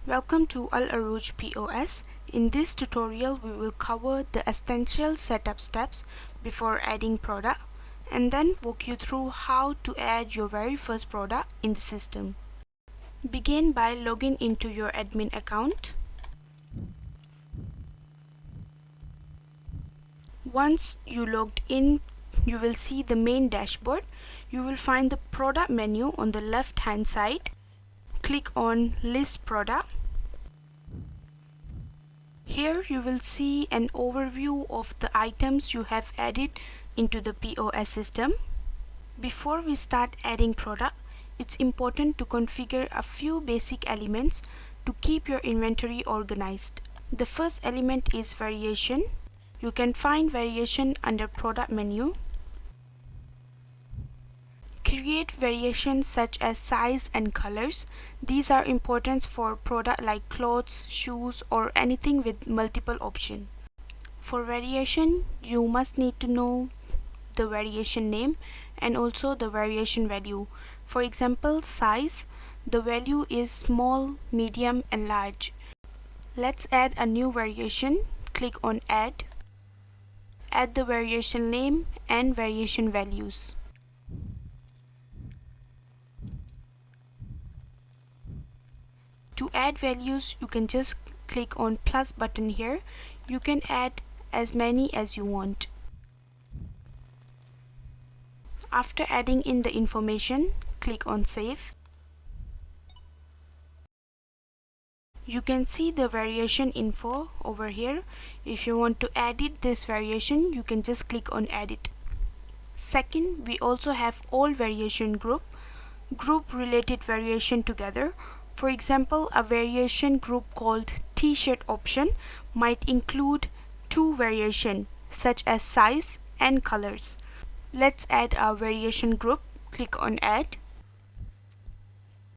Welcome to Al Arouj POS. In this tutorial, we will cover the essential setup steps before adding product and then walk you through how to add your very first product in the system. Begin by logging into your admin account. Once you logged in, you will see the main dashboard. You will find the product menu on the left hand side. Click on List Product. Here you will see an overview of the items you have added into the POS system. Before we start adding product, it's important to configure a few basic elements to keep your inventory organized. The first element is variation. You can find variation under product menu. Create variations such as size and colors. These are important for product like clothes, shoes, or anything with multiple options. For variation, you must need to know the variation name and also the variation value. For example, size, the value is small, medium, and large. Let's add a new variation. Click on Add. Add the variation name and variation values. To add values, you can just click on plus button here. You can add as many as you want. After adding in the information, click on Save. You can see the variation info over here. If you want to edit this variation, you can just click on Edit. Second, we also have all variation group related variation together. For example, a variation group called T-shirt option might include two variations such as size and colors. Let's add a variation group. Click on Add.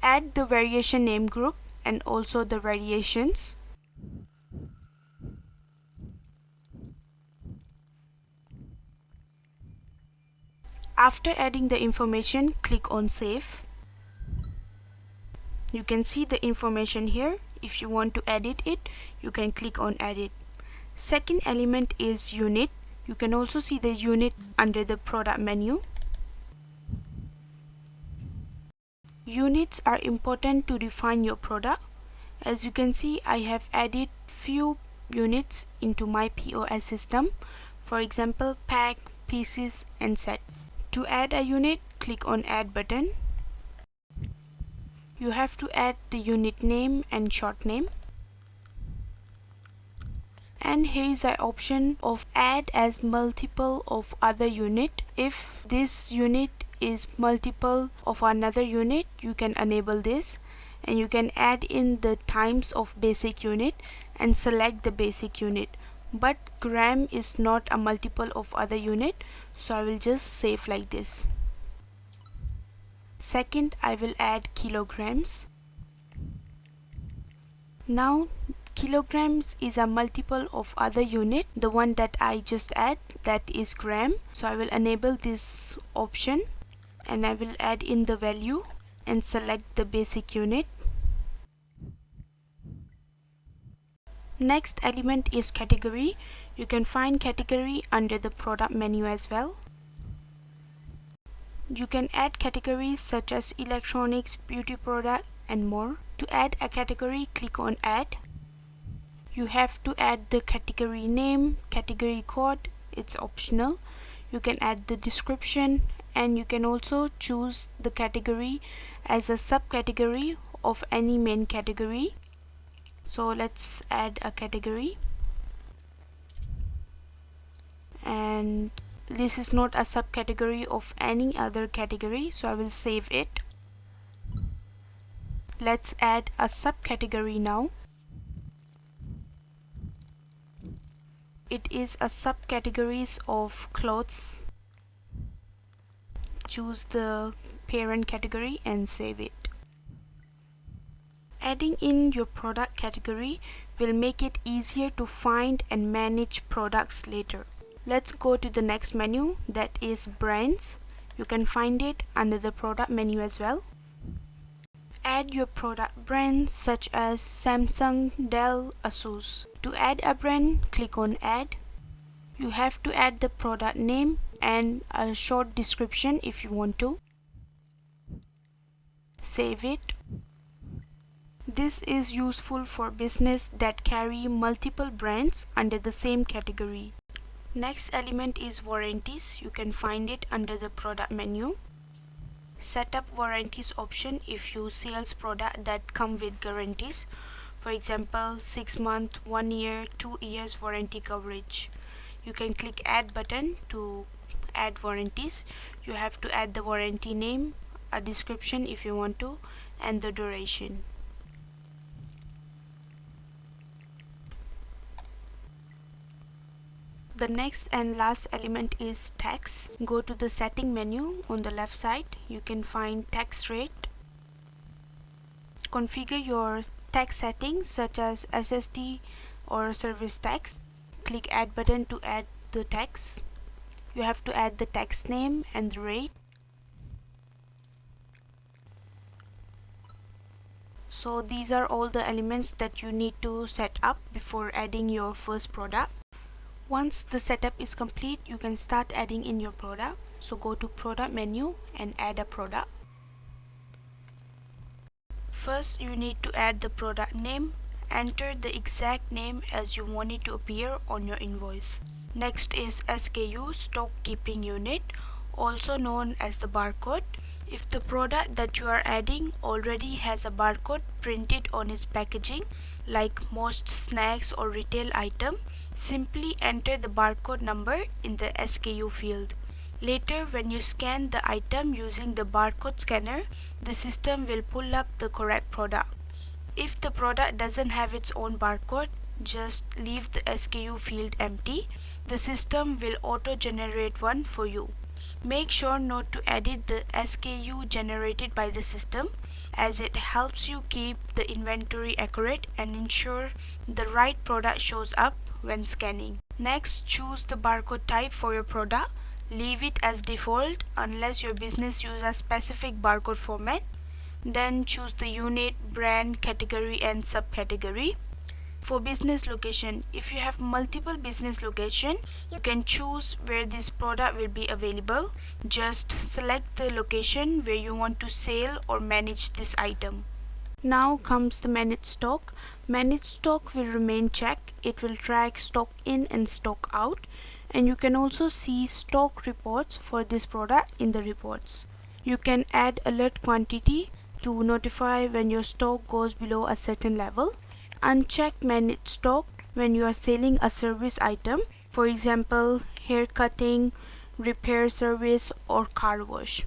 Add the variation name group and also the variations. After adding the information, click on Save. You can see the information here. If you want to edit it, you can click on Edit. Second element is unit. You can also see the unit under the product menu. Units are important to define your product. As you can see, I have added few units into my POS system. For example, pack, pieces, and set. To add a unit, click on Add button. You have to add the unit name and short name. And here is an option of add as multiple of other unit. If this unit is multiple of another unit, you can enable this, and you can add in the times of basic unit and select the basic unit. But gram is not a multiple of other unit, so I will just save like this. Second, I will add kilograms. Now kilograms is a multiple of other unit. The one that I just add, that is gram. So I will enable this option and I will add in the value and select the basic unit. Next element is category. You can find category under the product menu as well. You can add categories such as electronics, beauty product, and more. To add a category, click on Add. You have to add the category name, category code, it's optional. You can add the description, and you can also choose the category as a subcategory of any main category. So let's add a category. And this is not a subcategory of any other category, so I will save it. Let's add a subcategory now. It is a subcategories of clothes. Choose the parent category and save it. Adding in your product category will make it easier to find and manage products later. Let's go to the next menu, that is brands. You can find it under the product menu as well. Add your product brand such as Samsung, Dell, Asus. To add a brand, click on Add. You have to add the product name and a short description if you want to. Save it. This is useful for business that carry multiple brands under the same category. Next element is warranties. You can find it under the product menu. Set up warranties option if you sales product that come with guarantees. For example, 6 month, 1 year, 2 years warranty coverage. You can click add button to add warranties. You have to add the warranty name, a description if you want to, and the duration. The next and last element is tax. Go to the setting menu on the left side. You can find tax rate. Configure your tax settings such as SST or service tax. Click add button to add the tax. You have to add the tax name and the rate. So these are all the elements that you need to set up before adding your first product. Once the setup is complete, you can start adding in your product. So go to product menu and add a product. First, you need to add the product name. Enter the exact name as you want it to appear on your invoice. Next is SKU, stock keeping unit, also known as the barcode. If the product that you are adding already has a barcode printed on its packaging, like most snacks or retail item, simply enter the barcode number in the SKU field. Later, when you scan the item using the barcode scanner, the system will pull up the correct product. If the product doesn't have its own barcode, just leave the SKU field empty. The system will auto-generate one for you. Make sure not to edit the SKU generated by the system, as it helps you keep the inventory accurate and ensure the right product shows up when scanning. Next, choose the barcode type for your product. Leave it as default unless your business uses a specific barcode format. Then choose the unit, brand, category and subcategory. For business location, if you have multiple business locations, you can choose where this product will be available. Just select the location where you want to sell or manage this item. Now comes the manage stock. Manage stock will remain checked. It will track stock in and stock out. And you can also see stock reports for this product in the reports. You can add alert quantity to notify when your stock goes below a certain level. Uncheck manage stock when you are selling a service item, for example, hair cutting, repair service or car wash.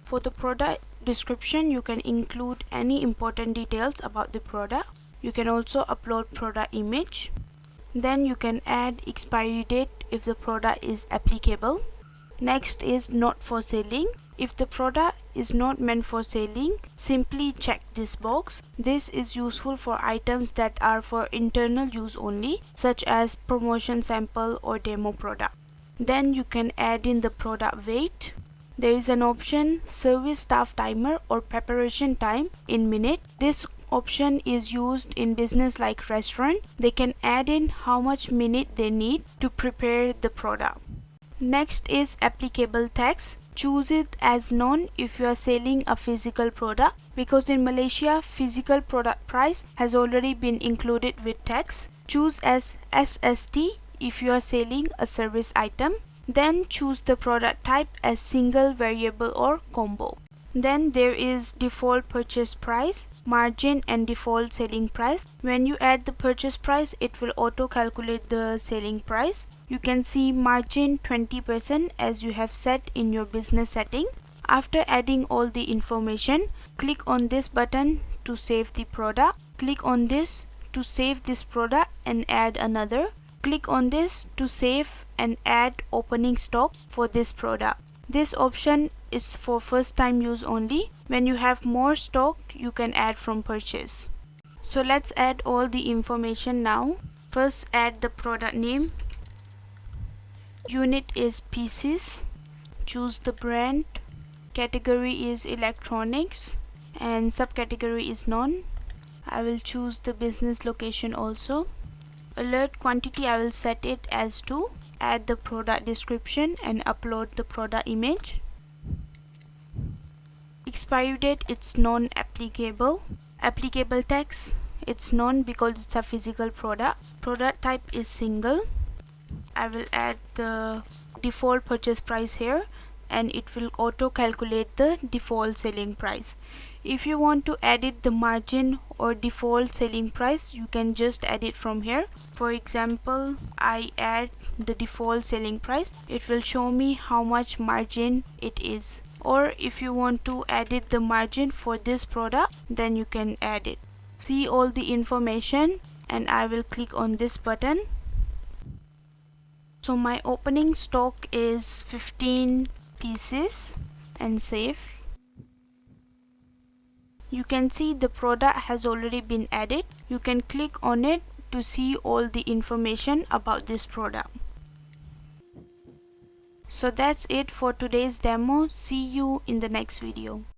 For the product description, you can include any important details about the product. You can also upload product image. Then you can add expiry date if the product is applicable. Next is not for selling. If the product is not meant for selling, simply check this box. This is useful for items that are for internal use only, such as promotion sample or demo product. Then you can add in the product weight. There is an option service staff timer or preparation time in minute. This option is used in business like restaurant. They can add in how much minute they need to prepare the product. Next is applicable tax. Choose it as none if you are selling a physical product, because in Malaysia, physical product price has already been included with tax. Choose as SST if you are selling a service item. Then choose the product type as single, variable or combo. Then there is default purchase price, margin and default selling price. When you add the purchase price, it will auto calculate the selling price. You can see margin 20% as you have set in your business setting. After adding all the information, click on this button to save the product. Click on this to save this product and add another. Click on this to save and add opening stock for this product. This option is for first time use only. When you have more stock, you can add from purchase. So let's add all the information now. First, add the product name. Unit is pieces. Choose the brand. Category is electronics. and subcategory is none. I will choose the business location also. Alert quantity, I will set it as 2. Add the product description and upload the product image. Expiry date, it's non-applicable. Applicable tax, it's none because it's a physical product. Product type is single. I will add the default purchase price here, and it will auto calculate the default selling price. If you want to edit the margin or default selling price, you can just add it from here. For example, I add the default selling price, it will show me how much margin it is. Or if you want to edit the margin for this product, then you can add it. See all the information, and I will click on this button. So my opening stock is 15 pieces and save. You can see the product has already been added. You can click on it to see all the information about this product. So that's it for today's demo. See you in the next video.